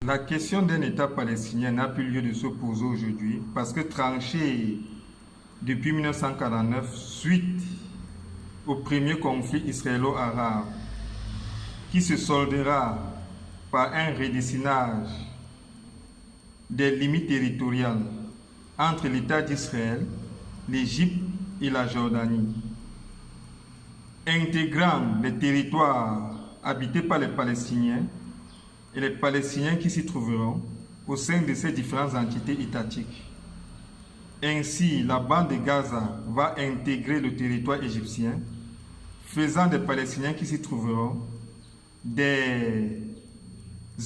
La question d'un État palestinien n'a plus lieu de se poser aujourd'hui parce que tranchée depuis 1949 suite au premier conflit israélo-arabe qui se soldera par un redessinage des limites territoriales entre l'État d'Israël, l'Égypte et la Jordanie, intégrant les territoires habités par les Palestiniens et les Palestiniens qui s'y trouveront au sein de ces différentes entités étatiques. Ainsi, la bande de Gaza va intégrer le territoire égyptien, faisant des Palestiniens qui s'y trouveront des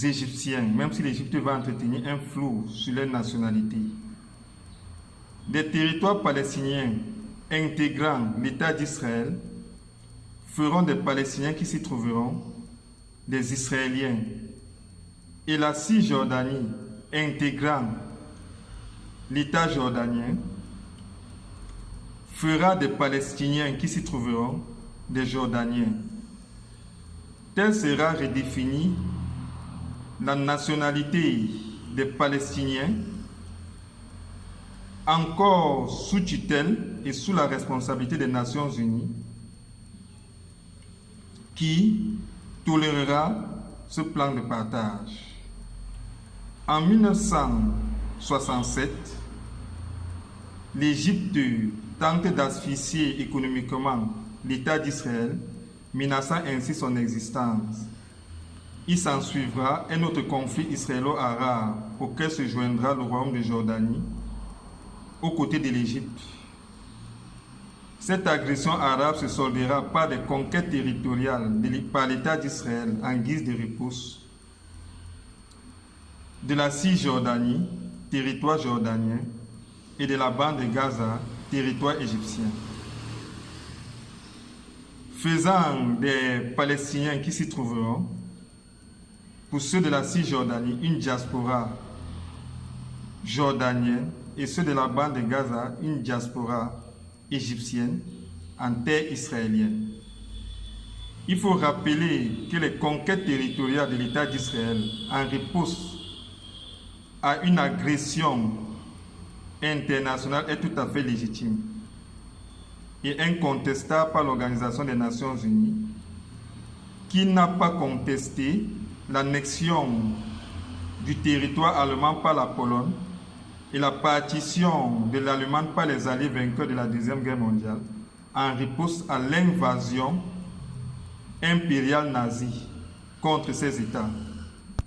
Égyptiens, même si l'Égypte va entretenir un flou sur leur nationalité. Des territoires palestiniens intégrant l'État d'Israël feront des Palestiniens qui s'y trouveront des Israéliens. Et la Cisjordanie intégrant l'État jordanien fera des Palestiniens qui s'y trouveront des Jordaniens. Telle sera redéfinie la nationalité des Palestiniens, encore sous tutelle et sous la responsabilité des Nations Unies, qui tolérera ce plan de partage. En 1967, l'Égypte tente d'asphyxier économiquement l'État d'Israël, menaçant ainsi son existence. Il s'ensuivra un autre conflit israélo-arabe auquel se joindra le royaume de Jordanie aux côtés de l'Égypte. Cette agression arabe se soldera par des conquêtes territoriales par l'État d'Israël en guise de riposte de la Cisjordanie, territoire jordanien, et de la bande de Gaza, territoire égyptien, faisant des Palestiniens qui s'y trouveront, pour ceux de la Cisjordanie, une diaspora jordanienne, et ceux de la bande de Gaza, une diaspora égyptienne en terre israélienne. Il faut rappeler que les conquêtes territoriales de l'État d'Israël en riposte à une agression internationale est tout à fait légitime et incontestable par l'Organisation des Nations Unies, qui n'a pas contesté l'annexion du territoire allemand par la Pologne et la partition de l'Allemagne par les alliés vainqueurs de la Deuxième Guerre mondiale en riposte à l'invasion impériale nazie contre ces États.